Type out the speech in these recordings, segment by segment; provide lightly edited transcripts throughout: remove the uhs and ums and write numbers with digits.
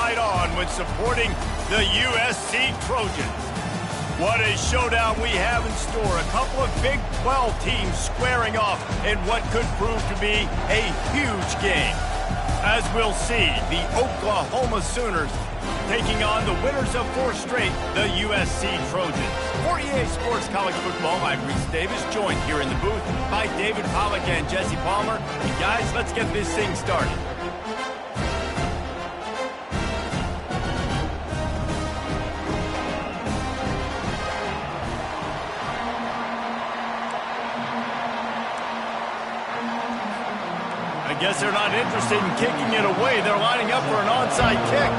right on when supporting the USC Trojans. What a showdown we have in store. A couple of Big 12 teams squaring off in what could prove to be a huge game. As we'll see, the Oklahoma Sooners taking on the winners of 4 straight, the USC Trojans. For EA Sports College Football, I'm Reese Davis, joined here in the booth by David Pollack and Jesse Palmer. And guys, let's get this thing started. I guess they're not interested in kicking it away. They're lining up for an onside kick.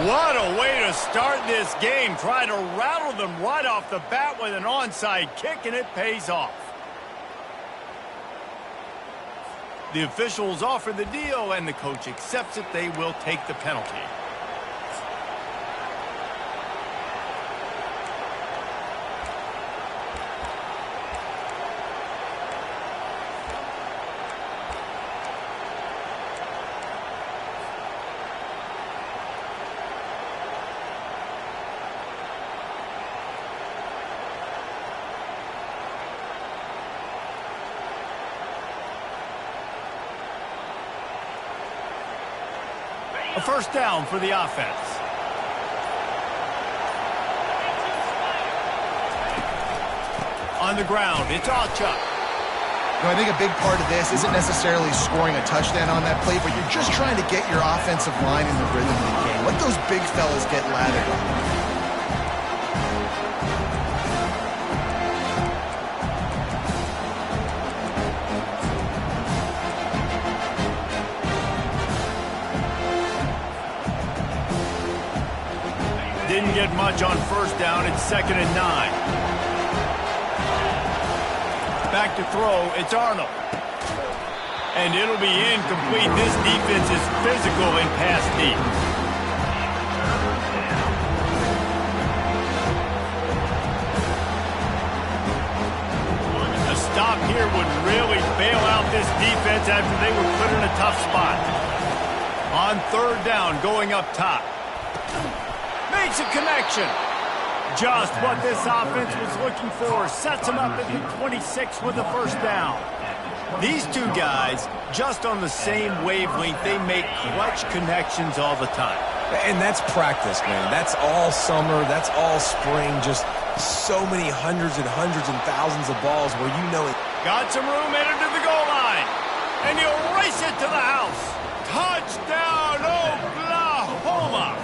What a way to start this game. Try to rattle them right off the bat with an onside kick, and it pays off. The officials offer the deal, and the coach accepts it. They will take the penalty. A first down for the offense. On the ground, it's Achuk. I think a big part of this isn't necessarily scoring a touchdown on that play, but you're just trying to get your offensive line in the rhythm of the game. Let those big fellas get lathered up. Didn't get much on first down. It's 2nd and 9. Back to throw. It's Arnold. And it'll be incomplete. This defense is physical in pass deep. A stop here would really bail out this defense after they were put in a tough spot. On 3rd down, going up top. Makes a connection. Just what this offense was looking for. Sets them up at the 26 with a first down. These two guys, just on the same wavelength, they make clutch connections all the time. And that's practice, man. That's all summer. That's all spring. Just so many hundreds and thousands of balls where you know it. Got some room headed to the goal line. And he'll race it to the house. Touchdown, Oklahoma!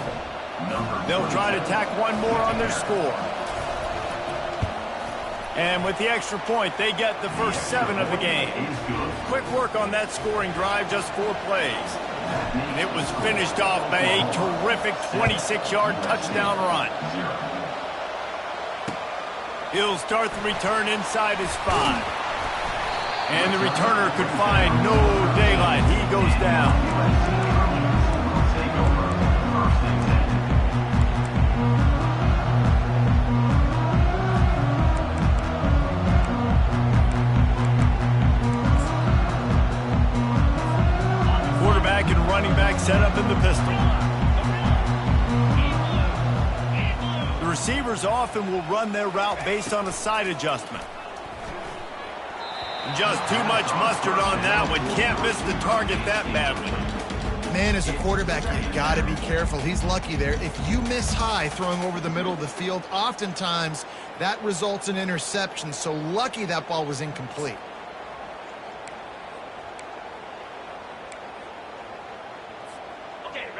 They'll try to tack one more on their score. And with the extra point, they get the first 7 of the game. Quick work on that scoring drive, just 4 plays. And it was finished off by a terrific 26-yard touchdown run. He'll start the return inside his 5. And the returner could find no daylight. He goes down. And running back set up in the pistol. The receivers often will run their route based on a side adjustment. Just too much mustard on that one. Can't miss the target that badly. Man, as a quarterback, you got to be careful. He's lucky there. If you miss high throwing over the middle of the field, oftentimes that results in interception. So lucky that ball was incomplete.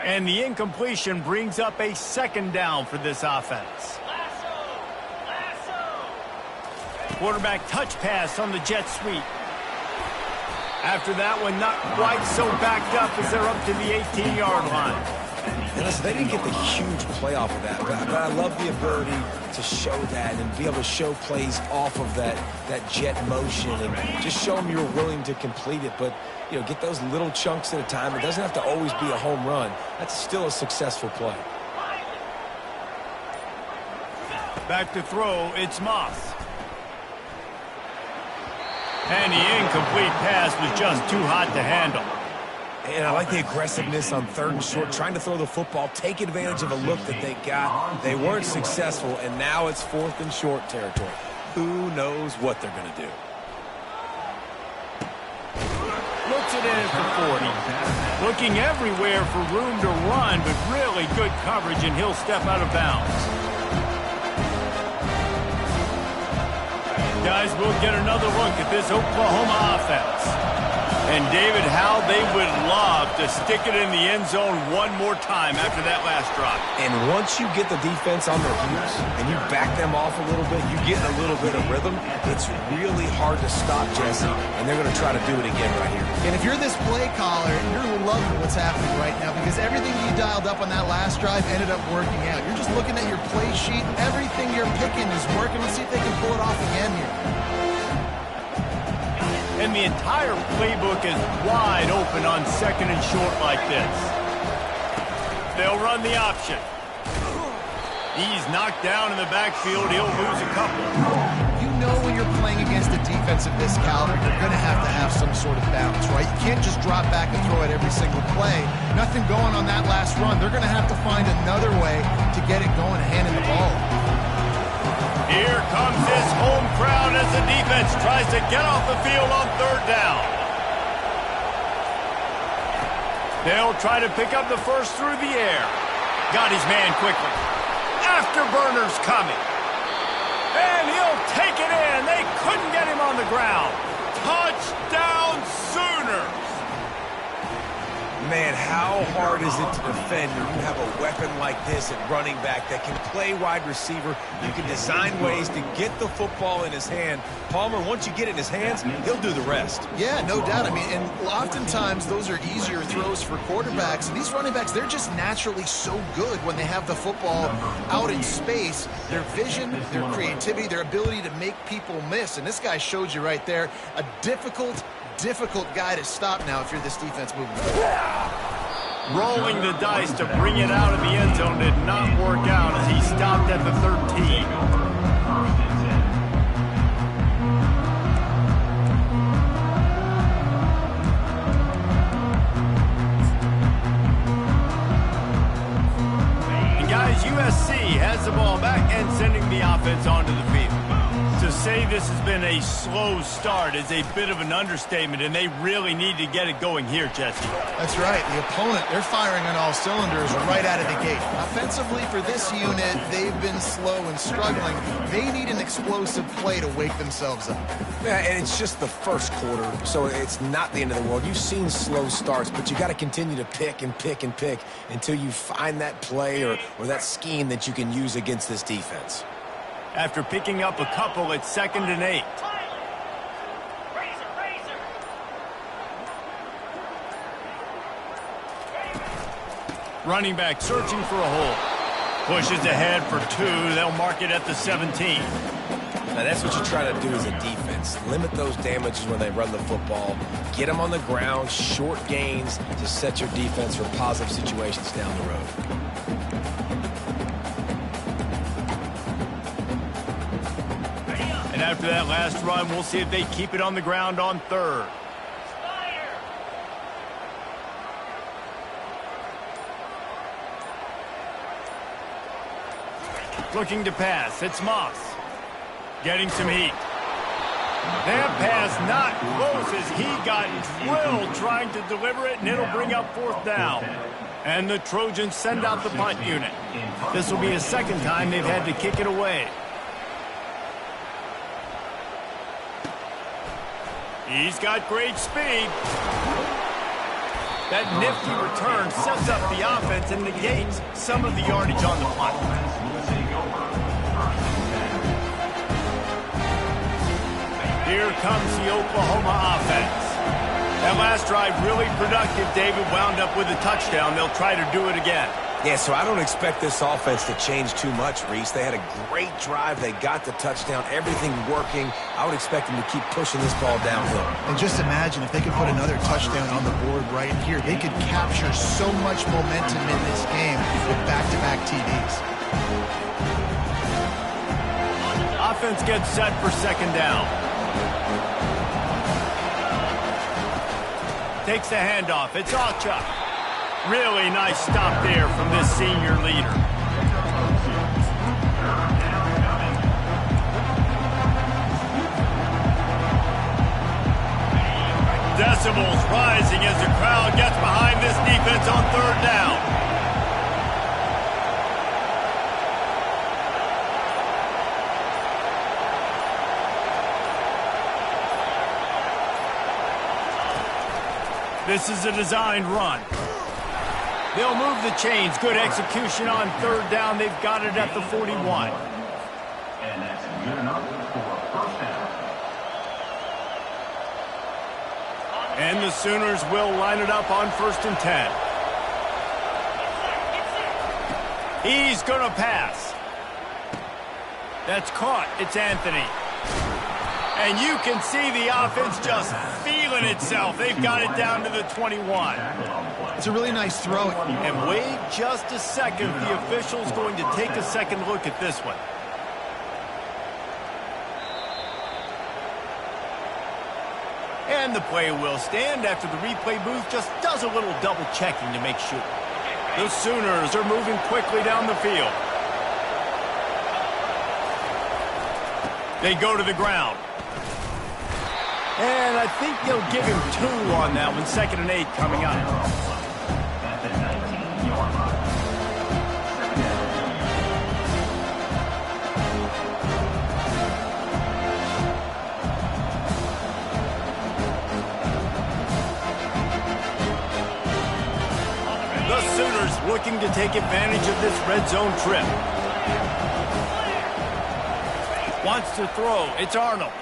And the incompletion brings up a 2nd down for this offense. Quarterback touch pass on the jet sweep. After that one, not quite so backed up as they're up to the 18-yard line. And listen, they didn't get the huge play off of that, but I love the ability to show that and be able to show plays off of that jet motion and just show them you're willing to complete it. But, you know, get those little chunks at a time. It doesn't have to always be a home run. That's still a successful play. Back to throw, it's Moss. And the incomplete pass was just too hot to handle. And I like the aggressiveness on 3rd and short, trying to throw the football, take advantage of a look that they got. They weren't successful, and now it's 4th and short territory. Who knows what they're going to do? Looks it in at the 40. Looking everywhere for room to run, but really good coverage, and he'll step out of bounds. Guys, we'll get another look at this Oklahoma offense. And, David, how they would love to stick it in the end zone one more time after that last drive. And once you get the defense on their heels and you back them off a little bit, you get a little bit of rhythm, it's really hard to stop, Jesse, and they're going to try to do it again right here. And if you're this play caller, you're loving what's happening right now because everything you dialed up on that last drive ended up working out. You're just looking at your play sheet. Everything you're picking is working. Let's see if they can pull it off again here. And the entire playbook is wide open on 2nd and short like this. They'll run the option. He's knocked down in the backfield. He'll lose a couple. You know when you're playing against a defense of this caliber, you're going to have some sort of balance, right? You can't just drop back and throw it every single play. Nothing going on that last run. They're going to have to find another way to get it going, handing the ball. Here comes this home crowd as the defense tries to get off the field on 3rd down. They'll try to pick up the first through the air. Got his man quickly. Afterburner's coming. And he'll take it in. They couldn't get him on the ground. Touchdown Sooners. Man, how hard is it to defend when you have a weapon like this at running back that can play wide receiver? You can design ways to get the football in his hand. Palmer, once you get it in his hands, he'll do the rest. Yeah, no doubt. I mean, and oftentimes those are easier throws for quarterbacks. And these running backs, they're just naturally so good when they have the football out in space. Their vision, their creativity, their ability to make people miss. And this guy showed you right there a difficult guy to stop now if you're this defense moving forward. Rolling the dice to bring it out of the end zone did not work out as he stopped at the 13. And guys, USC has the ball back and sending the offense onto the field. To say this has been a slow start is a bit of an understatement, and they really need to get it going here, Jesse. That's right. The opponent, they're firing on all cylinders right out of the gate. Offensively for this unit, they've been slow and struggling. They need an explosive play to wake themselves up. Yeah, and it's just the first quarter, so it's not the end of the world. You've seen slow starts, but you got to continue to pick and pick and pick until you find that play or that scheme that you can use against this defense. After picking up a couple at 2nd and 8. Running back searching for a hole. Pushes ahead for 2. They'll mark it at the 17. Now that's what you try to do as a defense. Limit those damages when they run the football. Get them on the ground, short gains to set your defense for positive situations down the road. And after that last run, we'll see if they keep it on the ground on 3rd. Looking to pass. It's Moss. Getting some heat. That pass not close as he got drilled trying to deliver it, and it'll bring up 4th down. And the Trojans send out the punt unit. This will be a 2nd time they've had to kick it away. He's got great speed. That nifty return sets up the offense and negates some of the yardage on the punt. Here comes the Oklahoma offense. That last drive really productive. David wound up with a touchdown. They'll try to do it again. Yeah, so I don't expect this offense to change too much, Reese. They had a great drive. They got the touchdown. Everything working. I would expect them to keep pushing this ball downhill. And just imagine if they could put another touchdown on the board right here. They could capture so much momentum in this game with back-to-back TDs. Offense gets set for second down. Takes the handoff. It's Alchuk. Really nice stop there from this senior leader. Decibels rising as the crowd gets behind this defense on third down. This is a designed run. They'll move the chains. Good execution on third down. They've got it at the 41. And that's good enough for a first down. And the Sooners will line it up on 1st and 10. He's going to pass. That's caught. It's Anthony. And you can see the offense just feeling itself. They've got it down to the 21. It's a really nice throw. And wait just a second. The official's going to take a second look at this one. And the play will stand after the replay booth just does a little double checking to make sure. The Sooners are moving quickly down the field. They go to the ground. And I think they'll give him 2 on that one. 2nd and 8 coming up. At the 19-yard line. The Sooners looking to take advantage of this red zone trip. Wants to throw. It's Arnold.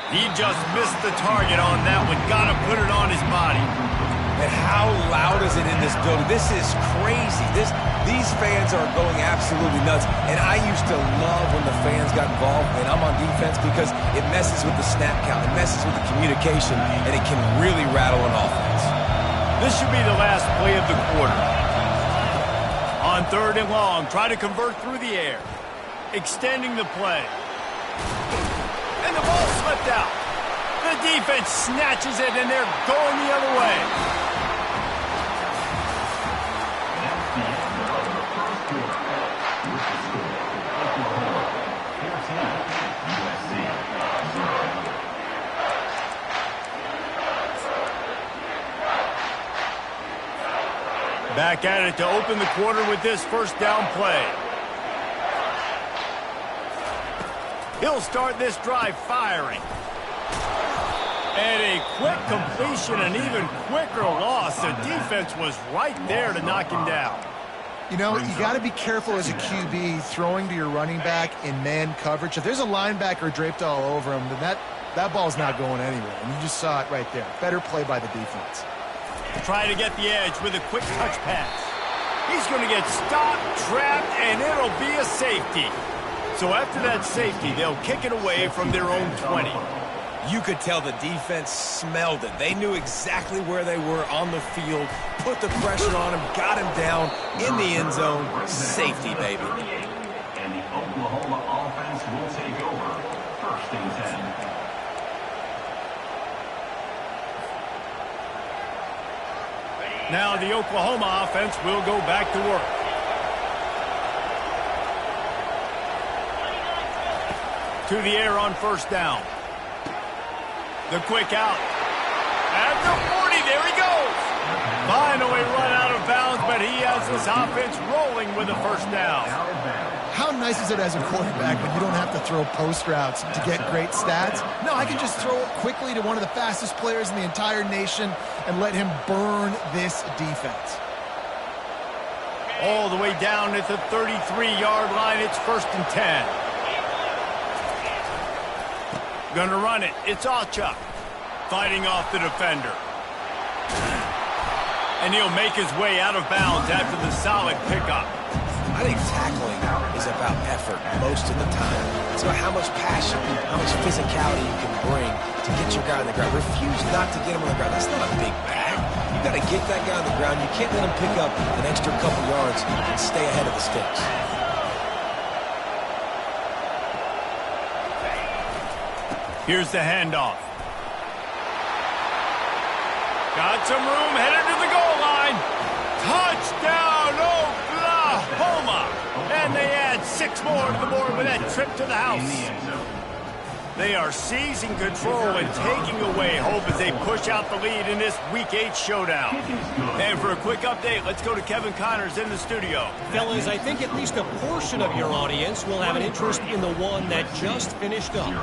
He just missed the target on that one. Got to put it on his body. And how loud is it in this building? This is crazy. These fans are going absolutely nuts. And I used to love when the fans got involved, and I'm on defense, because it messes with the snap count. It messes with the communication, and it can really rattle an offense. This should be the last play of the quarter. On 3rd and long, try to convert through the air. Extending the play. And the ball slipped out. The defense snatches it, and they're going the other way. That's the end of the first quarter. With the score, Oklahoma 14, USC 0. Back at it to open the quarter with this first down play. He'll start this drive firing. And a quick completion, an even quicker loss. The defense was right there to knock him down. You know, you got to be careful as a QB throwing to your running back in man coverage. If there's a linebacker draped all over him, then that ball's not going anywhere. And you just saw it right there. Better play by the defense. Try to get the edge with a quick touch pass. He's going to get stopped, trapped, and it'll be a safety. So after that safety, they'll kick it away from their own 20. You could tell the defense smelled it. They knew exactly where they were on the field, put the pressure on him, got him down in the end zone. Safety, baby. And the Oklahoma offense will take over 1st and 10. Now the Oklahoma offense will go back to work. To the air on 1st down. The quick out. At the 40, there he goes. Finally run out of bounds, but he has his offense rolling with a 1st down. How nice is it as a quarterback when you don't have to throw post routes to get great stats? No, I can just throw it quickly to one of the fastest players in the entire nation and let him burn this defense. All the way down at the 33-yard line, it's 1st and 10. Gonna run it. It's Alchuk fighting off the defender. And he'll make his way out of bounds after the solid pickup. I think tackling is about effort most of the time. It's about how much passion, how much physicality you can bring to get your guy on the ground. Refuse not to get him on the ground. That's not a big bag. You got to get that guy on the ground. You can't let him pick up an extra couple yards and stay ahead of the sticks. Here's the handoff. Got some room, headed to the goal line. Touchdown, Oklahoma! And they add 6 more to the board with that trip to the house. They are seizing control and taking away hope as they push out the lead in this Week 8 showdown. And for a quick update, let's go to Kevin Connors in the studio. Fellas, I think at least a portion of your audience will have an interest in the one that just finished up.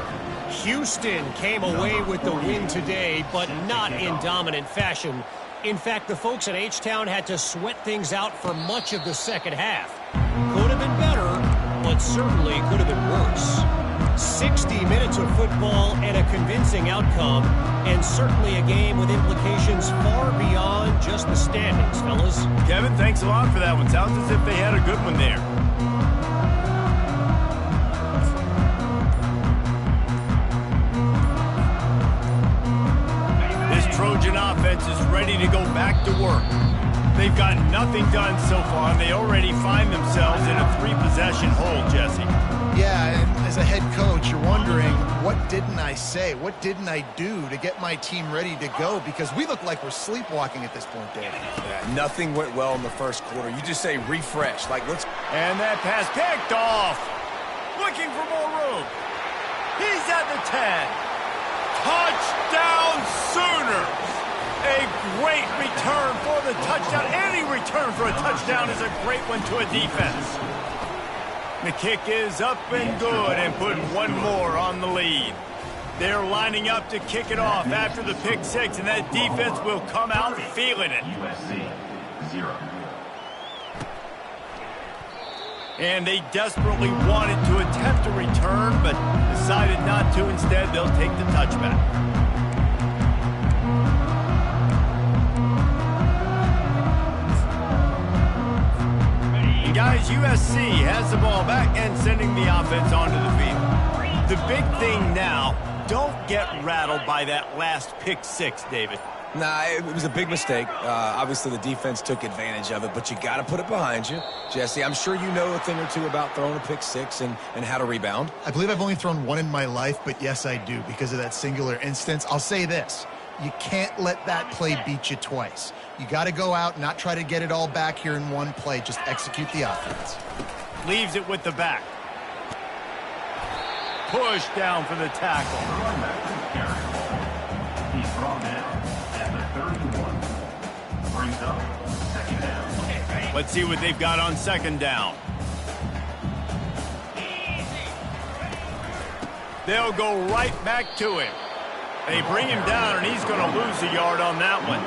Houston came away with the win today, but not in dominant fashion. In fact, the folks at H-Town had to sweat things out for much of the second half. Could have been better, but certainly could have been worse. 60 minutes of football and a convincing outcome, and certainly a game with implications far beyond just the standings, fellas. Kevin, thanks a lot for that one. Sounds as if they had a good one there. Trojan offense is ready to go back to work. They've got nothing done so far, and they already find themselves in a 3-possession hole, Jesse. Yeah, and as a head coach, you're wondering, what didn't I say? What didn't I do to get my team ready to go? Because we look like we're sleepwalking at this point, Dave. Yeah, nothing went well in the first quarter. You just say refresh. Like, let's... And that pass picked off. Looking for more room. He's at the 10. Touchdown Sooners! A great return for the touchdown. Any return for a touchdown is a great one to a defense. The kick is up and good and put one more on the lead. They're lining up to kick it off after the pick 6, and that defense will come out feeling it. USC 0. And they desperately wanted to attempt a return, but decided not to. Instead, they'll take the touchback. And guys, USC has the ball back and sending the offense onto the field. The big thing now, don't get rattled by that last pick 6, David. Nah, it was a big mistake. Obviously, the defense took advantage of it, but you got to put it behind you. Jesse, I'm sure you know a thing or two about throwing a pick 6 and how to rebound. I believe I've only thrown one in my life, but yes, I do because of that singular instance. I'll say this. You can't let that play beat you twice. You got to go out, not try to get it all back here in one play. Just execute the offense. Leaves it with the back. Push down for the tackle. He's brought down at the 31. Brings up second down. Let's see what they've got on second down. They'll go right back to him. They bring him down, and he's going to lose a yard on that one.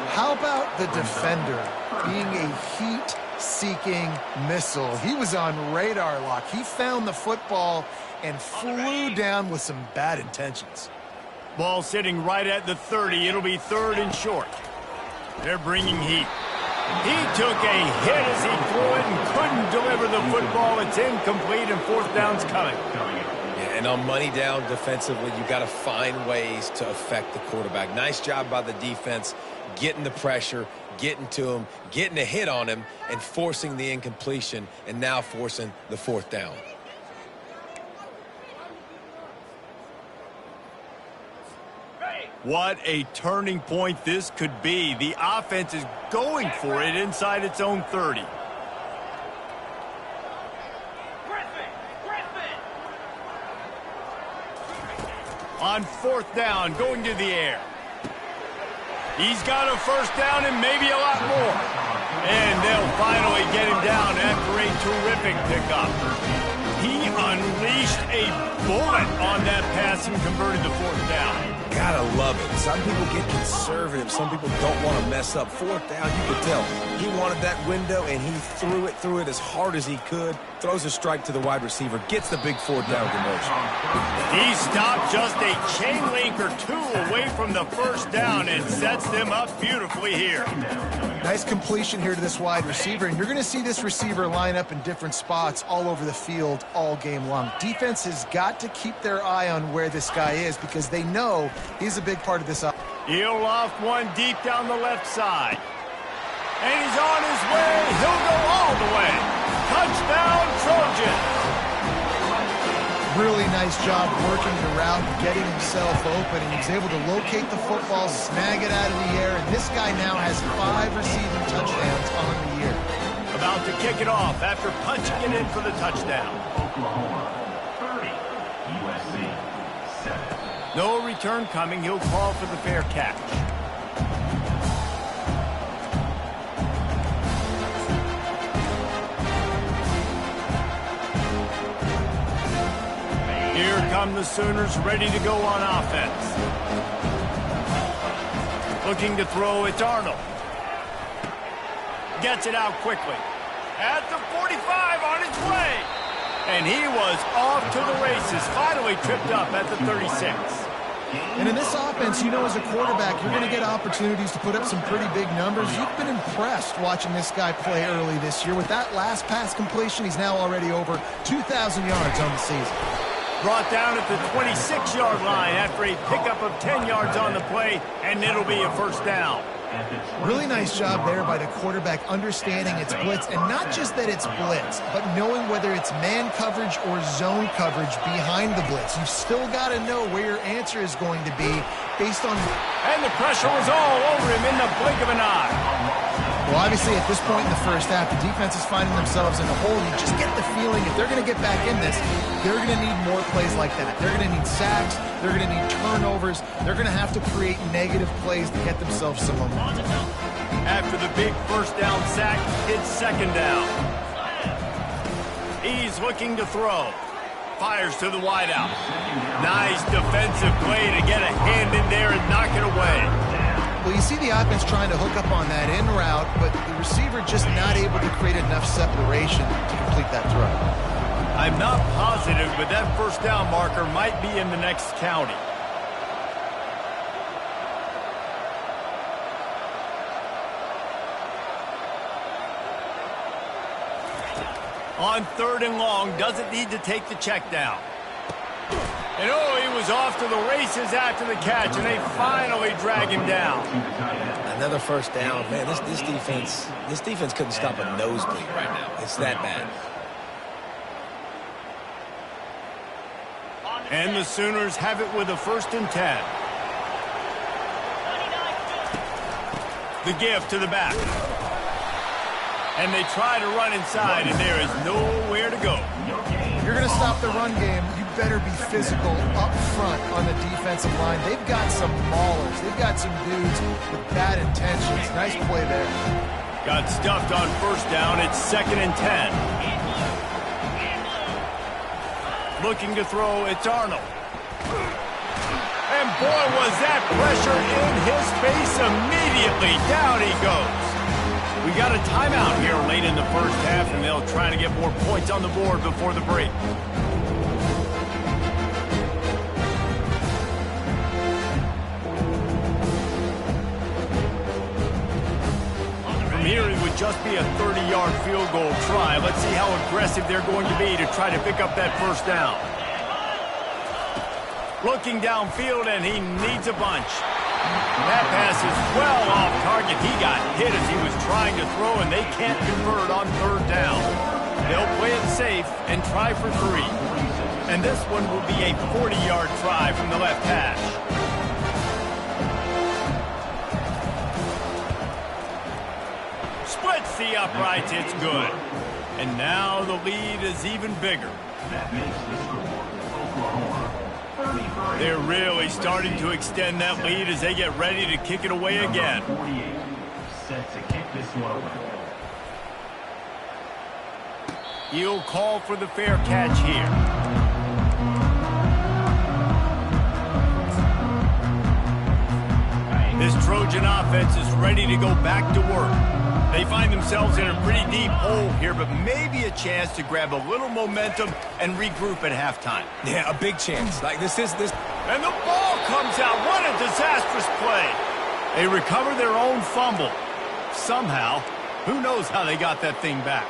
How about the defender being a heat-seeking missile? He was on radar lock. He found the football and flew down with some bad intentions. Ball sitting right at the 30. It'll be 3rd and short. They're bringing heat. He took a hit as he threw it and couldn't deliver the football. It's incomplete, and 4th down's coming. Yeah, and on money down defensively, you got to find ways to affect the quarterback. Nice job by the defense, getting the pressure, getting to him, getting a hit on him, and forcing the incompletion, and now forcing the 4th down. What a turning point this could be. The offense is going for it inside its own 30. On 4th down, going to the air. He's got a 1st down and maybe a lot more. And they'll finally get him down after a terrific pickup. He unleashed a bullet on that pass and converted the 4th down. Gotta love it. Some people get conservative. Some people don't want to mess up. 4th down, you could tell. He wanted that window, and he threw it as hard as he could. Throws a strike to the wide receiver. Gets the big 4th down conversion. He stopped just a chain link or 2 away from the 1st down and sets them up beautifully here. Nice completion here to this wide receiver, and you're going to see this receiver line up in different spots all over the field all game long. Defense has got to keep their eye on where this guy is because they know he's a big part of this. He'll loft one deep down the left side. And he's on his way. He'll go all the way. Touchdown, Trojans. Really nice job working the route, getting himself open, and he's able to locate the football, snag it out of the air, and this guy now has 5 receiving touchdowns on the year. About to kick it off after punching it in for the touchdown. Oklahoma 30, USC 7. No return coming. He'll call for the fair catch. Here come the Sooners ready to go on offense. Looking to throw, it's Arnold. Gets it out quickly. At the 45 on its way. And he was off to the races. Finally tripped up at the 36. And in this offense, you know, as a quarterback, you're going to get opportunities to put up some pretty big numbers. You've been impressed watching this guy play early this year. With that last pass completion, he's now already over 2,000 yards on the season. Brought down at the 26-yard line after a pickup of 10 yards on the play, and it'll be a 1st down. Really nice job there by the quarterback understanding it's blitz, and not just that it's blitz, but knowing whether it's man coverage or zone coverage behind the blitz. You've still got to know where your answer is going to be based on... And the pressure was all over him in the blink of an eye. Well, obviously, at this point in the 1st half, the defense is finding themselves in a hole. You just get the feeling if they're going to get back in this, they're going to need more plays like that. They're going to need sacks. They're going to need turnovers. They're going to have to create negative plays to get themselves some momentum. After the big 1st down sack, it's 2nd down. He's looking to throw. Fires to the wideout. Nice defensive play to get a hand in there and knock it away. Well, you see the offense trying to hook up on that in route, but the receiver just not able to create enough separation to complete that throw. I'm not positive, but that 1st down marker might be in the next county. On 3rd and long, doesn't need to take the check down. And oh, he was off to the races after the catch, and they finally drag him down. Another 1st down. Man, this defense couldn't stop a nosebleed right now. It's that bad. And the Sooners have it with a 1st and 10. The give to the back. And they try to run inside, and there is nowhere to go. If you're going to stop the run game, you better be physical up front on the defensive line. They've got some maulers. They've got some dudes with bad intentions. Nice play there. Got stuffed on 1st down. It's 2nd and 10. Looking to throw, it's Arnold. And boy, was that pressure in his face immediately. Down he goes. We got a timeout here late in the 1st half, and they'll try to get more points on the board before the break. From here, it would just be a 30-yard field goal try. Let's see how aggressive they're going to be to try to pick up that 1st down. Looking downfield, and he needs a bunch. That pass is well off target. He got hit as he was trying to throw, and they can't convert on 3rd down. They'll play it safe and try for 3. And this one will be a 40-yard try from the left hash. Splits the uprights. It's good. And now the lead is even bigger. That makes the score Oklahoma 33. They're really starting to extend that lead as they get ready to kick it away again. 48 set to kick this one away. He'll call for the fair catch here. Trojan offense is ready to go back to work. They find themselves in a pretty deep hole here, but maybe a chance to grab a little momentum and regroup at halftime. Yeah, a big chance. Like this. And the ball comes out. What a disastrous play. They recover their own fumble. Somehow, who knows how they got that thing back.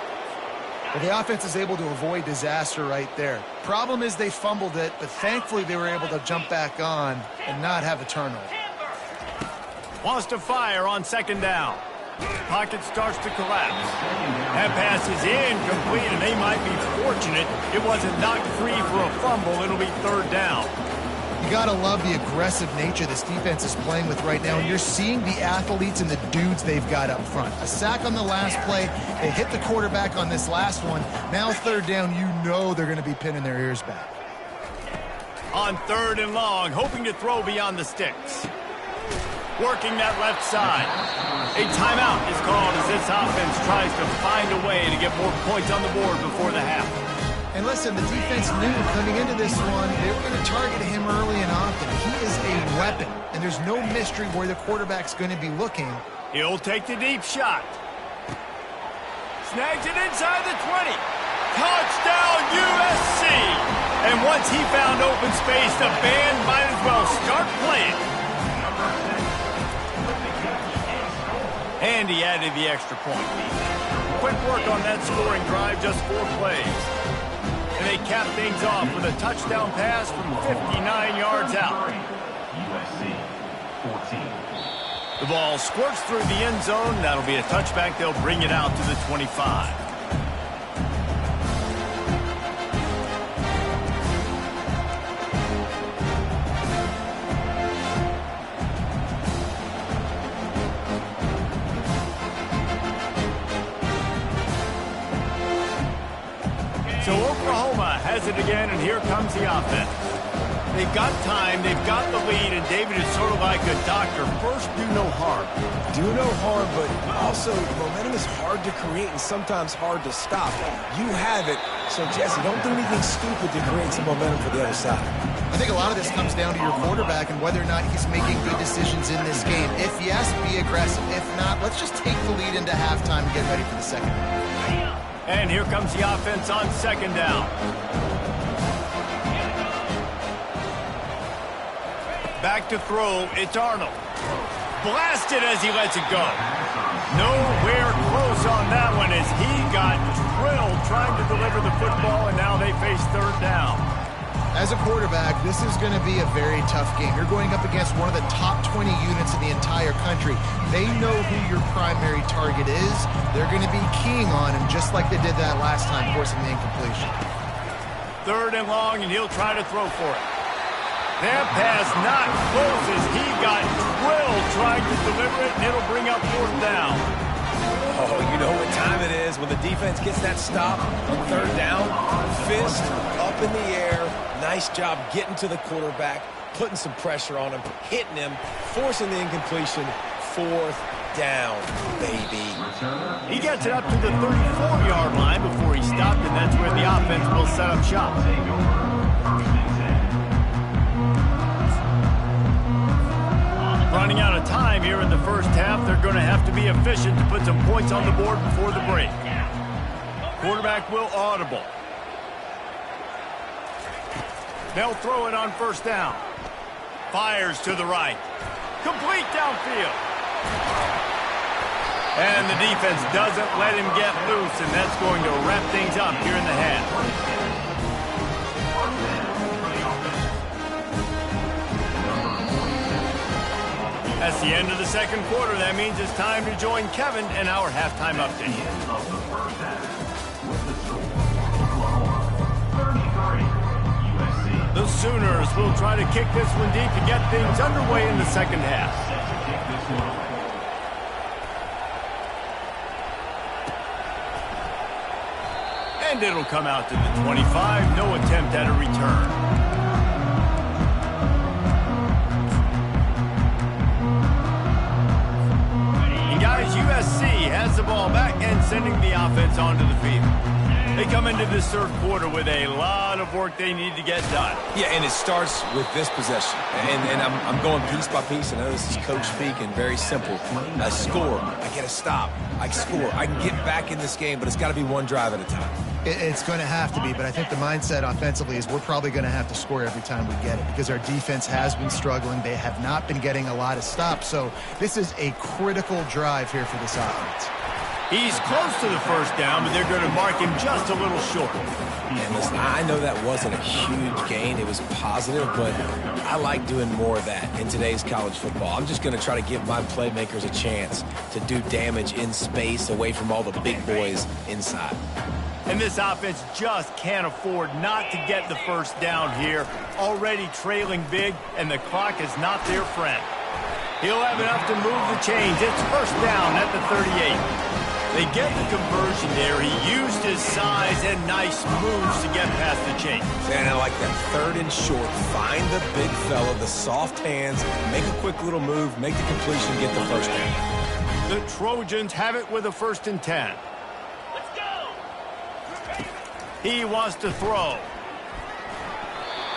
Well, the offense is able to avoid disaster right there. Problem is they fumbled it, but thankfully they were able to jump back on and not have a turnover. Wants to fire on second down. Pocket starts to collapse. That pass is incomplete, and they might be fortunate it wasn't knocked free for a fumble. It'll be third down. You got to love the aggressive nature this defense is playing with right now, and you're seeing the athletes and the dudes they've got up front. A sack on the last play. They hit the quarterback on this last one. Now third down, you know they're going to be pinning their ears back. On third and long, hoping to throw beyond the sticks. Working that left side. A timeout is called as this offense tries to find a way to get more points on the board before the half. And listen, the defense knew coming into this one, they were going to target him early and often. He is a weapon, and there's no mystery where the quarterback's going to be looking. He'll take the deep shot. Snags it inside the 20. Touchdown, USC! And once he found open space, the band might as well start playing. And he added the extra point. Quick work on that scoring drive, just 4 plays. And they cap things off with a touchdown pass from 59 yards out. USC 14. The ball squirts through the end zone. That'll be a touchback. They'll bring it out to the 25. So Oklahoma has it again, and here comes the offense. They've got time, they've got the lead, and David is sort of like a doctor. First, do no harm. Do no harm, but also momentum is hard to create and sometimes hard to stop. You have it, so Jesse, don't do anything stupid to create some momentum for the other side. I think a lot of this comes down to your quarterback and whether or not he's making good decisions in this game. If yes, be aggressive. If not, let's just take the lead into halftime and get ready for the second half. And here comes the offense on second down. Back to throw, it's Arnold. Blasted as he lets it go. Nowhere close on that one as he got drilled trying to deliver the football, and now they face third down. As a quarterback, this is going to be a very tough game. You're going up against one of the top 20 units in the entire country. They know who your primary target is. They're going to be keying on him just like they did that last time, forcing the incompletion. Third and long, and he'll try to throw for it. That pass not close as he got drilled trying to deliver it, and it'll bring up fourth down. Oh, you know what time it is when the defense gets that stop on third down. Fist up in the air. Nice job getting to the quarterback, putting some pressure on him, hitting him, forcing the incompletion. Fourth down, baby. He gets it up to the 34-yard line before he stopped, and that's where the offense will set up shop. Running out of time here in the first half, they're going to have to be efficient to put some points on the board before the break. Quarterback will audible. They'll throw it on first down. Fires to the right. Complete downfield. And the defense doesn't let him get loose, and that's going to wrap things up here in the half. That's the end of the second quarter. That means it's time to join Kevin in our halftime update. The Sooners will try to kick this one deep to get things underway in the second half. And it'll come out to the 25. No attempt at a return. Guys, USC has the ball back and sending the offense onto the field. They come into this third quarter with a lot of work they need to get done. Yeah, and it starts with this possession. And I'm going piece by piece. I know this is coach speaking, very simple. I score. I get a stop. I score. I can get back in this game, but it's got to be one drive at a time. It's going to have to be, but I think the mindset offensively is we're probably going to have to score every time we get it because our defense has been struggling. They have not been getting a lot of stops, so this is a critical drive here for this offense. He's close to the first down, but they're going to mark him just a little short. And listen, I know that wasn't a huge gain. It was positive, but I like doing more of that in today's college football. I'm just going to try to give my playmakers a chance to do damage in space away from all the big boys inside. And this offense just can't afford not to get the first down here. Already trailing big, and the clock is not their friend. He'll have enough to move the chains. It's first down at the 38. They get the conversion there. He used his size and nice moves to get past the chains. And I like that third and short. Find the big fella, the soft hands, make a quick little move, make the completion, get the first down. The Trojans have it with a 1st and 10. He wants to throw.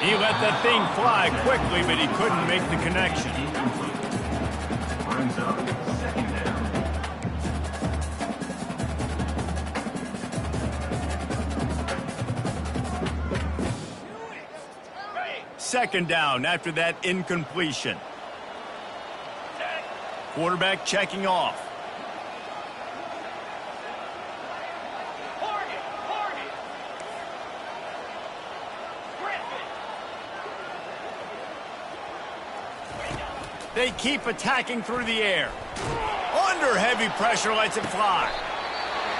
He let that thing fly quickly, but he couldn't make the connection. Brings up second down. Second down after that incompletion. Quarterback checking off. They keep attacking through the air. Under heavy pressure, lets it fly.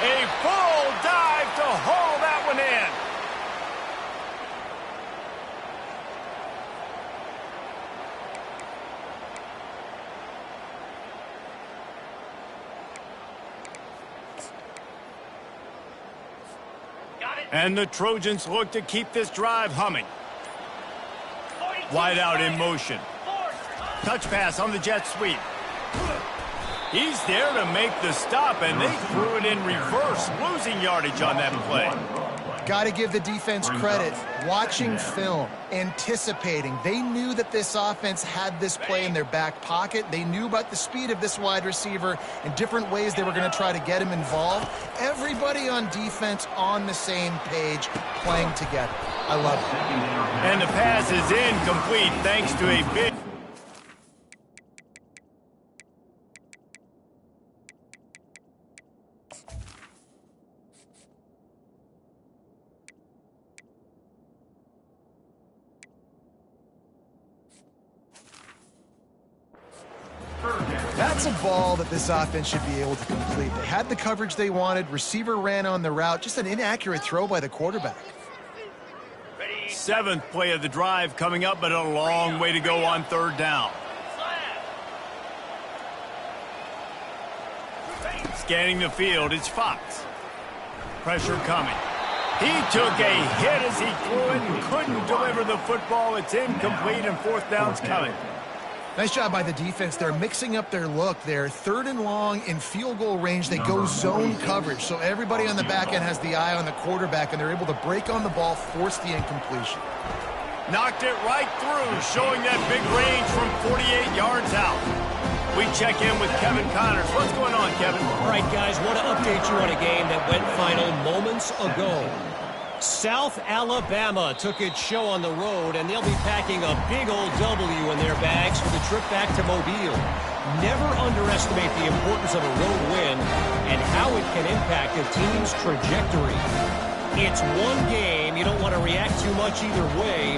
A full dive to haul that one in. And the Trojans look to keep this drive humming. Wide out in motion. Touch pass on the jet sweep. He's there to make the stop, and they threw it in reverse, losing yardage on that play. Got to give the defense credit. Watching film, anticipating. They knew that this offense had this play in their back pocket. They knew about the speed of this wide receiver and different ways they were going to try to get him involved. Everybody on defense on the same page, playing together. I love it. And the pass is incomplete thanks to a big... That's a ball that this offense should be able to complete. They had the coverage they wanted. Receiver ran on the route. Just an inaccurate throw by the quarterback. 7th play of the drive coming up, but a long way to go on 3rd down. Scanning the field, it's Fox. Pressure coming. He took a hit as he threw it and couldn't deliver the football. It's incomplete, and 4th down's coming. Nice job by the defense. They're mixing up their look. They're 3rd and long in field goal range. They go zone coverage, so everybody on the back end has the eye on the quarterback, and they're able to break on the ball, force the incompletion. Knocked it right through, showing that big range from 48 yards out. We check in with Kevin Connors. What's going on, Kevin? All right, guys, want to update you on a game that went final moments ago. South Alabama took its show on the road, and they'll be packing a big old W in their bags for the trip back to Mobile. Never underestimate the importance of a road win and how it can impact a team's trajectory. It's one game. You don't want to react too much either way,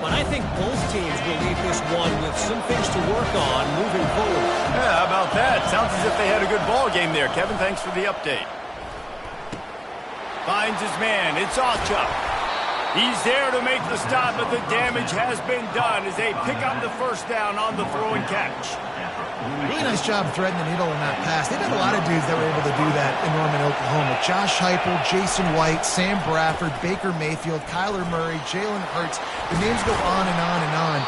but I think both teams will leave this one with some things to work on moving forward. Yeah, how about that? Sounds as if they had a good ball game there. Kevin, thanks for the update. Finds his man. It's Ocha. He's there to make the stop, but the damage has been done as they pick up the first down on the throw and catch. Really nice job threading the needle in that pass. They've had a lot of dudes that were able to do that in Norman, Oklahoma. Josh Heupel, Jason White, Sam Bradford, Baker Mayfield, Kyler Murray, Jalen Hurts. The names go on and on and on.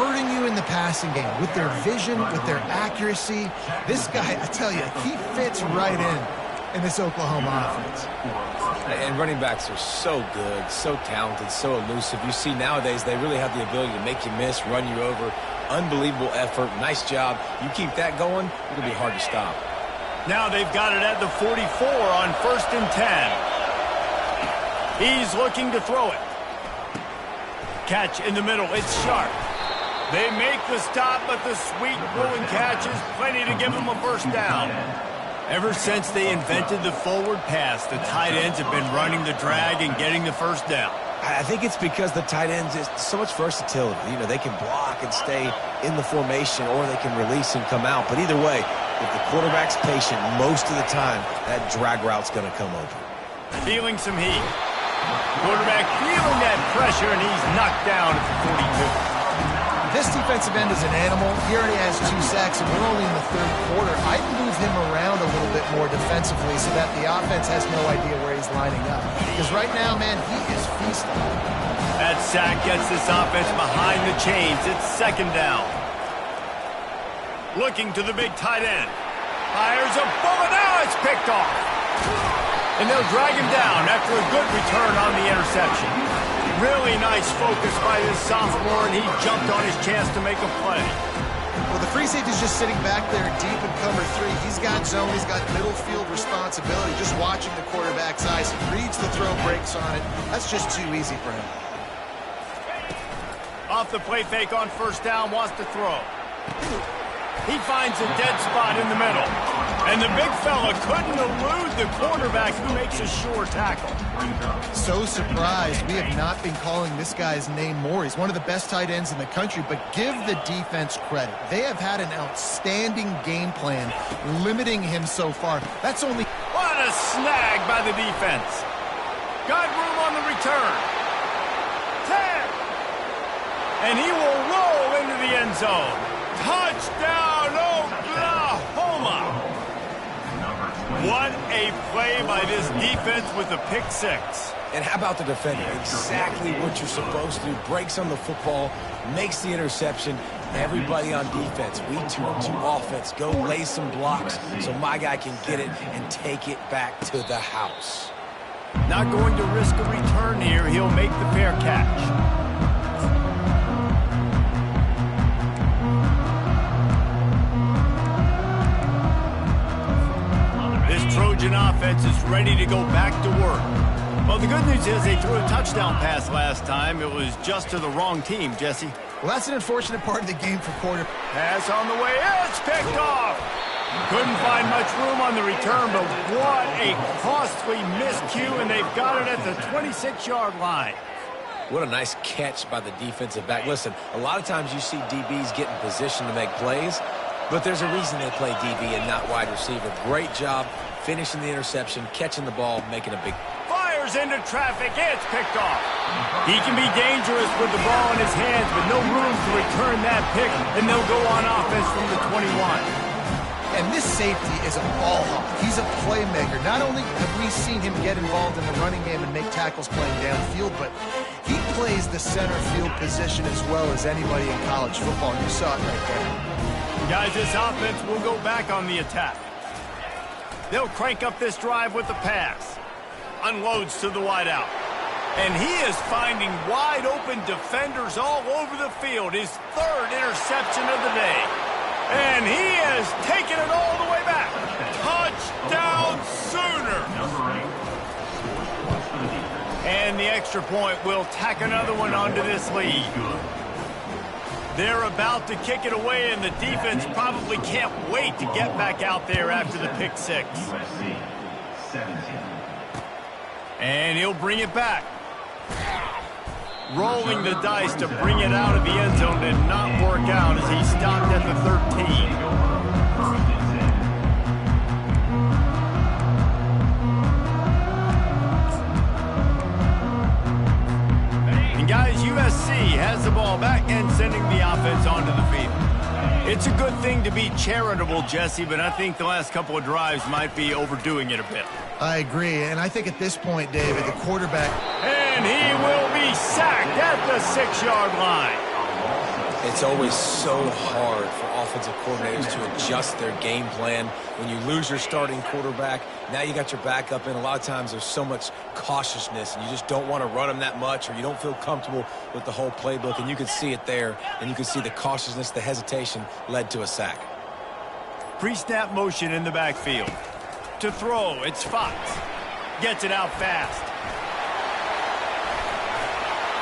Hurting you in the passing game with their vision, with their accuracy. This guy, I tell you, he fits right in. in this Oklahoma offense. And running backs are so good, so talented, so elusive. You see nowadays they really have the ability to make you miss, run you over. Unbelievable effort. Nice job. You keep that going, it'll be hard to stop. Now they've got it at the 44 on 1st and 10. He's looking to throw it. Catch in the middle. It's sharp. They make the stop, but the sweet rolling catch is plenty to give them a first down. Ever since they invented the forward pass, the tight ends have been running the drag and getting the first down. I think it's because the tight ends is so much versatility. You know, they can block and stay in the formation, or they can release and come out. But either way, if the quarterback's patient, most of the time, that drag route's going to come open. Feeling some heat. Quarterback feeling that pressure, and he's knocked down at the 42. This defensive end is an animal. He already has 2 sacks, and we're only in the 3rd quarter. I'd move him around a little bit more defensively so that the offense has no idea where he's lining up. Because right now, man, he is feasting. That sack gets this offense behind the chains. It's 2nd down. Looking to the big tight end. Fires a bullet. Now it's picked off. And they'll drag him down after a good return on the interception. Really nice focus by this sophomore, and he jumped on his chance to make a play. Well, the free safety's just sitting back there deep in cover 3. He's got zone. He's got middle field responsibility. Just watching the quarterback's eyes. He reads the throw, breaks on it. That's just too easy for him. Off the play fake on 1st down, wants to throw. He finds a dead spot in the middle. And the big fella couldn't elude the quarterback, who makes a sure tackle. So surprised we have not been calling this guy's name more. He's one of the best tight ends in the country, but give the defense credit. They have had an outstanding game plan limiting him so far. That's only... What a snag by the defense. Got room on the return. 10. And he will roll into the end zone. Touchdown, Oklahoma! What a play by this defense with a pick 6. And how about the defender? Exactly what you're supposed to do. Breaks on the football, makes the interception. Everybody on defense, we turn to offense. Go lay some blocks so my guy can get it and take it back to the house. Not going to risk a return here. He'll make the fair catch. Trojan offense is ready to go back to work. Well, the good news is they threw a touchdown pass last time. It was just to the wrong team, Jesse. Well, that's an unfortunate part of the game for quarter. Pass on the way. It's picked off. Couldn't find much room on the return, but what a costly miscue, and they've got it at the 26-yard line. What a nice catch by the defensive back. Listen, a lot of times you see DBs get in position to make plays, but there's a reason they play DB and not wide receiver. Great job finishing the interception, catching the ball, making a big... Fires into traffic. It's picked off. He can be dangerous with the ball in his hands, but no room to return that pick, and they'll go on offense from the 21. And this safety is a ball hawk. He's a playmaker. Not only have we seen him get involved in the running game and make tackles playing downfield, but he plays the center field position as well as anybody in college football. You saw it right there. Guys, this offense will go back on the attack. They'll crank up this drive with the pass. Unloads to the wideout. And he is finding wide-open defenders all over the field. His 3rd interception of the day. And he has taken it all the way back. Touchdown, Sooner! And the extra point will tack another one onto this lead. They're about to kick it away, and the defense probably can't wait to get back out there after the pick 6. And he'll bring it back. Rolling the dice to bring it out of the end zone did not work out as he stopped at the 13. Guys, USC has the ball back and sending the offense onto the field. It's a good thing to be charitable, Jesse, but I think the last couple of drives might be overdoing it a bit. I agree, and I think at this point, David, the quarterback... And he will be sacked at the 6-yard line. It's always so hard for offensive coordinators to adjust their game plan. When you lose your starting quarterback, now you got your backup in. A lot of times there's so much cautiousness, and you just don't want to run them that much, or you don't feel comfortable with the whole playbook, and you can see it there, and you can see the cautiousness, the hesitation led to a sack. Pre-snap motion in the backfield. To throw, it's Fox. Gets it out fast.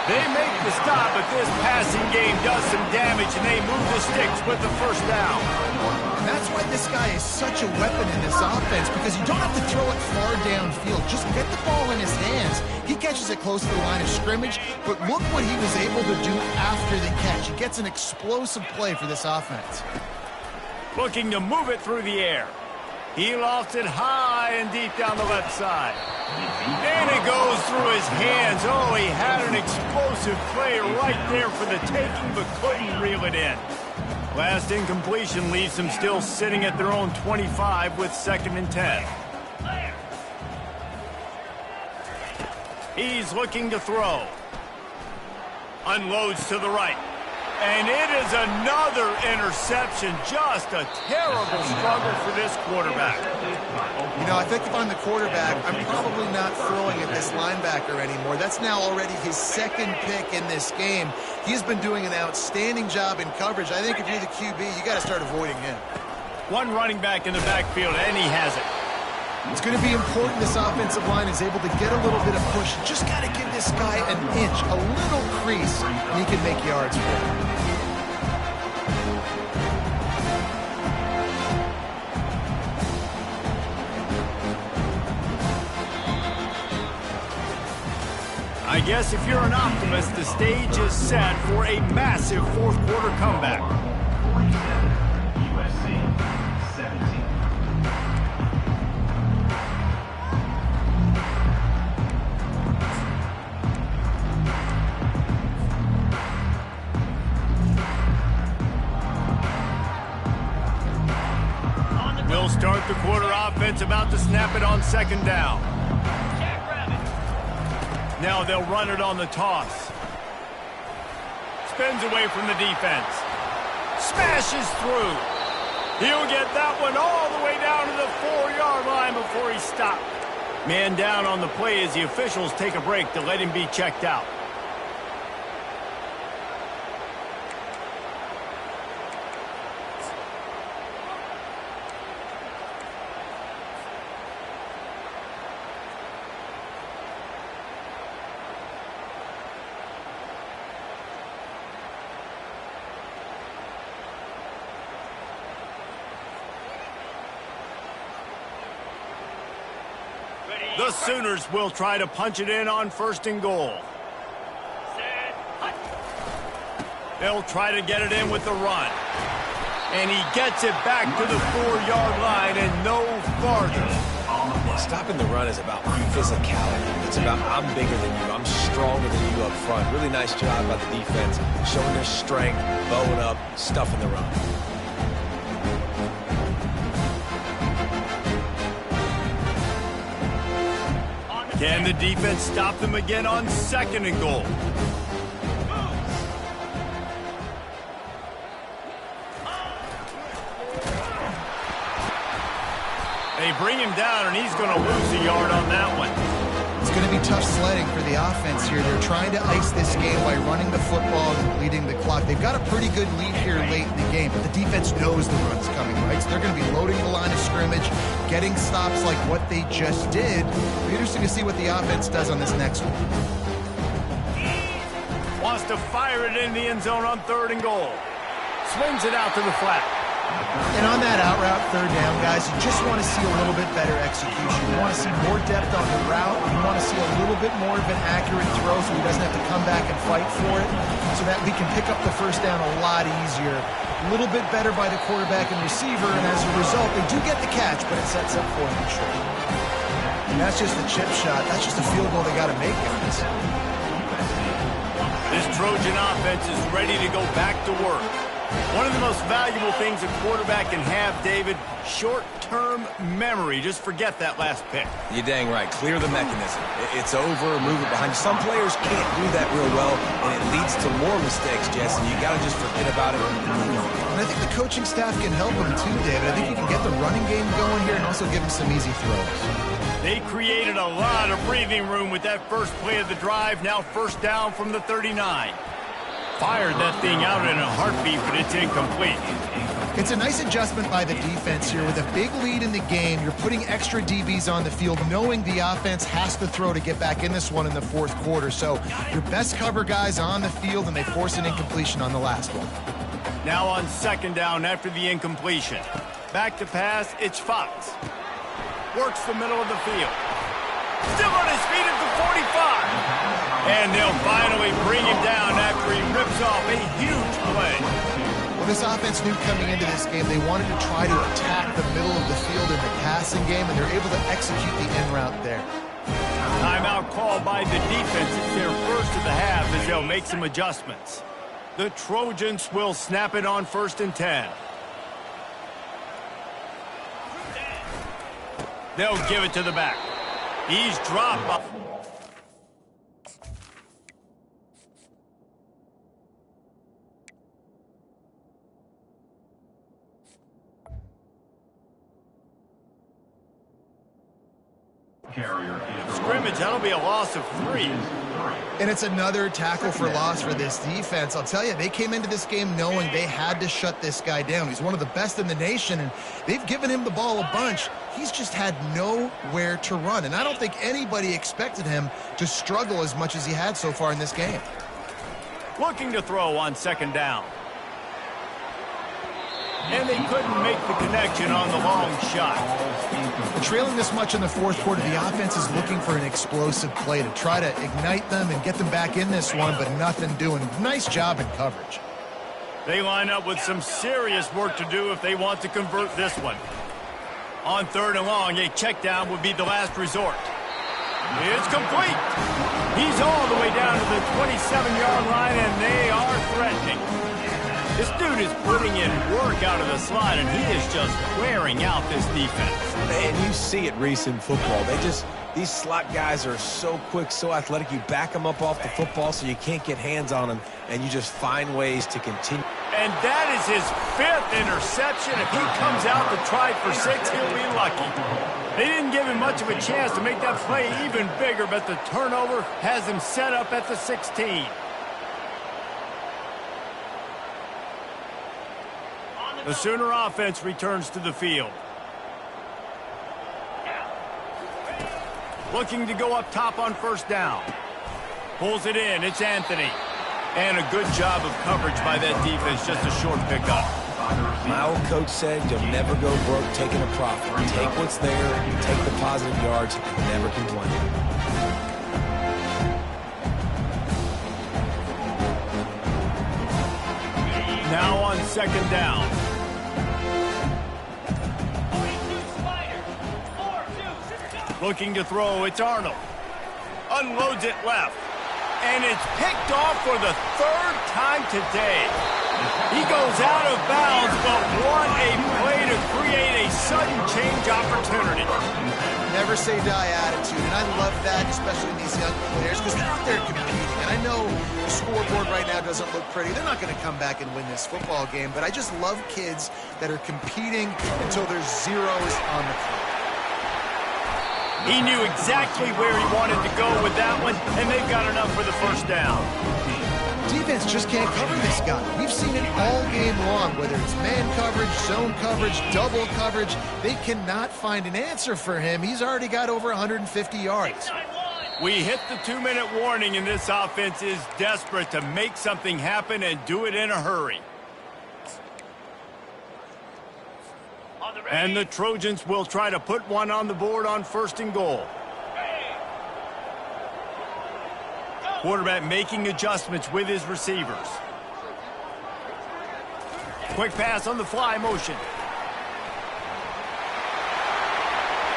They make the stop, but this passing game does some damage, and they move the sticks with the first down. And that's why this guy is such a weapon in this offense, because you don't have to throw it far downfield. Just get the ball in his hands. He catches it close to the line of scrimmage, but look what he was able to do after the catch. He gets an explosive play for this offense. Looking to move it through the air. He lofts it high and deep down the left side. And it goes through his hands. Oh, he had an explosive play right there for the taking, but couldn't reel it in. Last incompletion leaves them still sitting at their own 25 with 2nd and 10. He's looking to throw. Unloads to the right. And it is another interception. Just a terrible struggle for this quarterback. You know, I think if I'm the quarterback, I'm probably not throwing at this linebacker anymore. That's now already his 2nd pick in this game. He's been doing an outstanding job in coverage. I think if you're the QB, you got to start avoiding him. One running back in the backfield, and he has it. It's going to be important this offensive line is able to get a little bit of push. Just got to give this guy an inch, a little crease, and he can make yards for it. I guess if you're an optimist, the stage is set for a massive 4th quarter comeback. USC 17. They'll start the quarter offense, about to snap it on 2nd down. Now they'll run it on the toss. Spins away from the defense. Smashes through. He'll get that one all the way down to the 4-yard line before he stopped. Man down on the play as the officials take a break to let him be checked out. The Sooners will try to punch it in on 1st and goal. They'll try to get it in with the run. And he gets it back to the 4-yard line and no farther. Stopping the run is about physicality. It's about I'm bigger than you. I'm stronger than you up front. Really nice job by the defense, showing their strength, bowing up, stuffing the run. Can the defense stop them again on 2nd and goal? They bring him down, and he's going to lose a yard on that one. It's going to be tough sledding for the offense here. They're trying to ice this game by running the football and depleting the clock. They've got a pretty good lead here late in the game, but the defense knows the run's coming, right? So they're going to be loading the line of scrimmage, getting stops like what they just did. It'll be interesting to see what the offense does on this next one. Wants to fire it in the end zone on 3rd and goal. Swings it out to the flat. And on that out route 3rd down, guys, you just want to see a little bit better execution. You want to see more depth on the route. You want to see a little bit more of an accurate throw so he doesn't have to come back and fight for it, so that we can pick up the 1st down a lot easier. A little bit better by the quarterback and receiver, and as a result, they do get the catch, but it sets up 4th and short. And that's just a chip shot. That's just a field goal they got to make, guys. This Trojan offense is ready to go back to work. One of the most valuable things a quarterback can have, David, short-term memory. Just forget that last pick. You're dang right. Clear the mechanism. It's over, move it behind you. Some players can't do that real well, and it leads to more mistakes, Jess, and you got to just forget about it and move on. And I think the coaching staff can help him too, David. I think you can get the running game going here and also give him some easy throws. They created a lot of breathing room with that first play of the drive. Now first down from the 39. Fired that thing out in a heartbeat, but it's incomplete. It's a nice adjustment by the defense here. With a big lead in the game, you're putting extra DBs on the field, knowing the offense has to throw to get back in this one in the fourth quarter. So your best cover guys on the field, and they force an incompletion on the last one. Now on second down after the incompletion. Back to pass, it's Fox. Works the middle of the field. Still on his feet at the 45. And they'll finally bring him down after he rips off a huge play. Well, this offense knew coming into this game they wanted to try to attack the middle of the field in the passing game, and they're able to execute the end route there. Timeout called by the defense. It's their first of the half as they'll make some adjustments. The Trojans will snap it on 1st and 10. They'll give it to the back. He's dropped. Scrimmage, that'll be a loss of 3. And it's another tackle for loss for this defense. I'll tell you, they came into this game knowing they had to shut this guy down. He's one of the best in the nation, and they've given him the ball a bunch. He's just had nowhere to run, and I don't think anybody expected him to struggle as much as he had so far in this game. Looking to throw on second down. And they couldn't make the connection on the long shot. Trailing this much in the fourth quarter, the offense is looking for an explosive play to try to ignite them and get them back in this one, but nothing doing. Nice job in coverage. They line up with some serious work to do if they want to convert this one. On 3rd and long, a check down would be the last resort. It's complete. He's all the way down to the 27-yard line, and they are threatening. This dude is putting in work out of the slot, and he is just wearing out this defense. And you see it, Reese, in football. These slot guys are so quick, so athletic. You back them up off the football so you can't get hands on them, and you just find ways to continue. And that is his 5th interception. If he comes out to try for 6, he'll be lucky. They didn't give him much of a chance to make that play even bigger, but the turnover has him set up at the 16. The Sooner offense returns to the field. Looking to go up top on 1st down. Pulls it in. It's Anthony. And a good job of coverage by that defense. Just a short pickup. My old coach said you'll never go broke taking a profit. Take what's there, take the positive yards, and never complain. Now on 2nd down. Looking to throw, it's Arnold. Unloads it left. And it's picked off for the 3rd time today. He goes out of bounds, but what a play to create a sudden change opportunity. Never say die attitude, and I love that, especially in these young players, because they're out there competing. And I know the scoreboard right now doesn't look pretty. They're not going to come back and win this football game, but I just love kids that are competing until there's zeros on the clock. He knew exactly where he wanted to go with that one, and they've got enough for the 1st down. Defense just can't cover this guy. We've seen it all game long, whether it's man coverage, zone coverage, double coverage. They cannot find an answer for him. He's already got over 150 yards. We hit the 2-minute warning, and this offense is desperate to make something happen and do it in a hurry. And the Trojans will try to put one on the board on 1st and goal. Quarterback making adjustments with his receivers. Quick pass on the fly motion.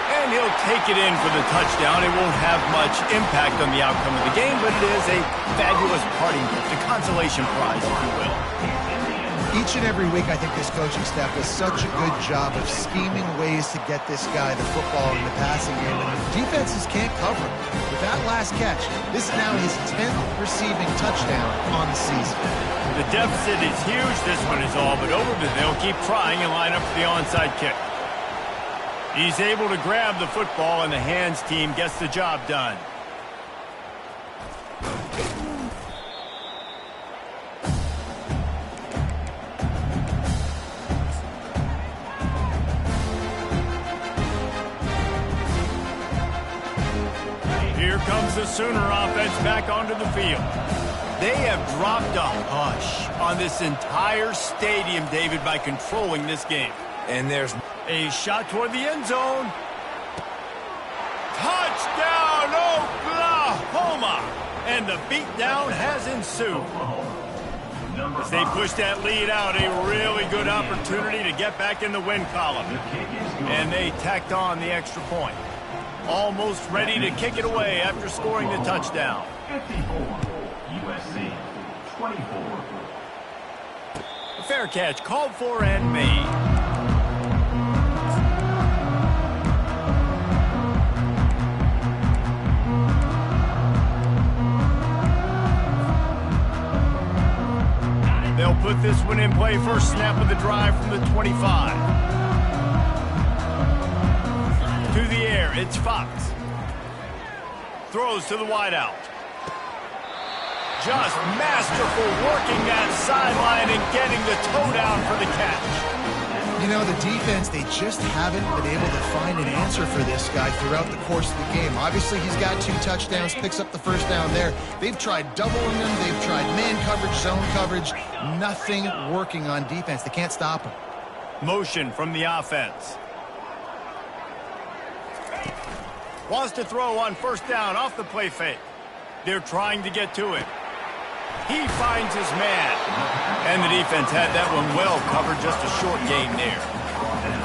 And he'll take it in for the touchdown. It won't have much impact on the outcome of the game, but it is a fabulous parting gift, a consolation prize, if you will. Each and every week, I think this coaching staff does such a good job of scheming ways to get this guy the football in the passing game, and the defenses can't cover him. With that last catch, this is now his 10th receiving touchdown on the season. The deficit is huge. This one is all but over, but they'll keep trying and line up for the onside kick. He's able to grab the football, and the hands team gets the job done. Here comes the Sooner offense back onto the field. They have dropped a hush on this entire stadium, David, by controlling this game. And there's a shot toward the end zone. Touchdown, Oklahoma! And the beatdown has ensued. As they push that lead out, a really good opportunity to get back in the win column. And they tacked on the extra point. Almost ready to kick it away after scoring the touchdown. 54, USC, 24. A fair catch called for and made. They'll put this one in play. First snap of the drive from the 25. To the air, it's Fox. Throws to the wideout. Just masterful working that sideline and getting the toe down for the catch. You know, the defense, they just haven't been able to find an answer for this guy throughout the course of the game. Obviously, he's got 2 touchdowns, picks up the first down there. They've tried doubling him. They've tried man coverage, zone coverage. Nothing working on defense. They can't stop him. Motion from the offense. Wants to throw on first down off the play fake. They're trying to get to him. He finds his man. And the defense had that one well covered, just a short gain there.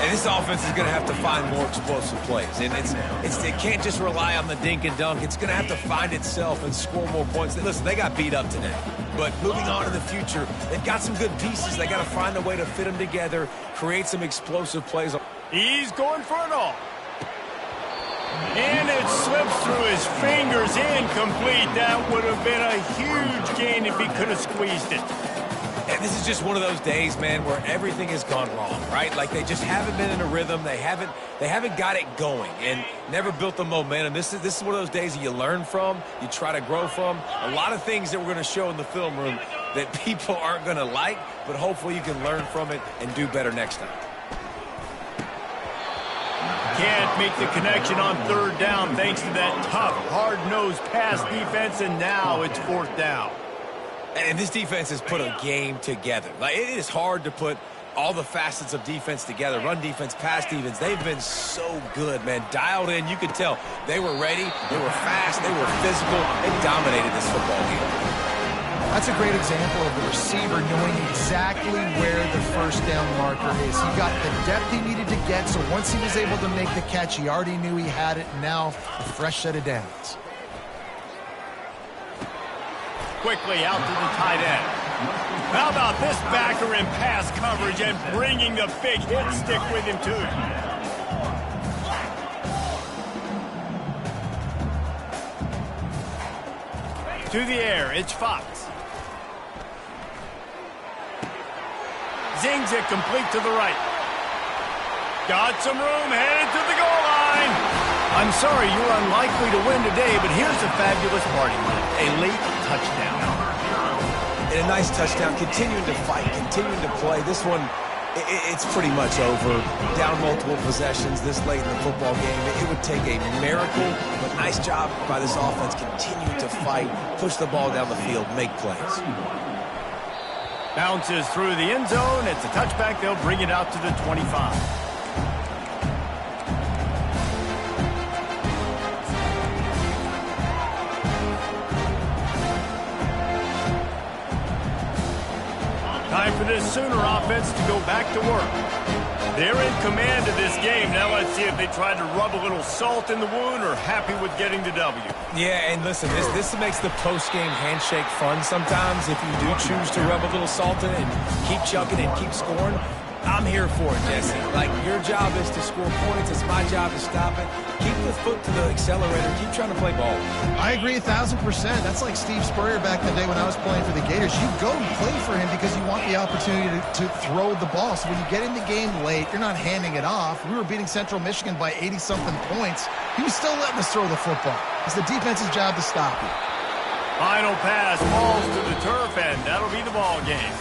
And this offense is going to have to find more explosive plays. And it can't just rely on the dink and dunk. It's going to have to find itself and score more points. Listen, they got beat up today. But moving on in the future, they've got some good pieces. They got to find a way to fit them together, create some explosive plays. He's going for it all. And it slips through his fingers, incomplete. That would have been a huge gain if he could have squeezed it. And this is just one of those days, man, where everything has gone wrong, right? Like they just haven't been in a rhythm. They haven't got it going and never built the momentum. This is one of those days that you learn from, you try to grow from. A lot of things that we're going to show in the film room that people aren't going to like, but hopefully you can learn from it and do better next time. Can't make the connection on third down thanks to that tough, hard-nosed pass defense, and now it's fourth down. And this defense has put a game together. Like, it is hard to put all the facets of defense together. Run defense, pass defense. They've been so good, man. Dialed in. You could tell they were ready. They were fast. They were physical. They dominated this football game. That's a great example of the receiver knowing exactly where the first down marker is. He got the depth he needed to get, so once he was able to make the catch, he already knew he had it. Now, a fresh set of downs. Quickly out to the tight end. How about this backer in pass coverage and bringing the big hit stick with him, too? To the air, it's Fox. Zings it complete to the right. Got some room, headed to the goal line. I'm sorry, you're unlikely to win today, but here's a fabulous party win. A late touchdown. And a nice touchdown, continuing to fight, continuing to play. This one, it's pretty much over. Down multiple possessions this late in the football game. It would take a miracle, but nice job by this offense continuing to fight, push the ball down the field, make plays. Bounces through the end zone. It's a touchback. They'll bring it out to the 25. Time for this Sooner offense to go back to work. They're in command of this game. Now let's see if they try to rub a little salt in the wound or happy with getting the W. Yeah, and listen, this makes the post-game handshake fun sometimes. If you do choose to rub a little salt in it and keep chucking and keep scoring, I'm here for it, Jesse. Like, your job is to score points. It's my job to stop it. Keep the foot to the accelerator. Keep trying to play ball. I agree 1,000%. That's like Steve Spurrier back in the day when I was playing for the Gators. You go and play for him because you want the opportunity to throw the ball. So when you get in the game late, you're not handing it off. We were beating Central Michigan by 80-something points. He was still letting us throw the football. It's the defense's job to stop you. Final pass falls to the turf, and that'll be the ball game.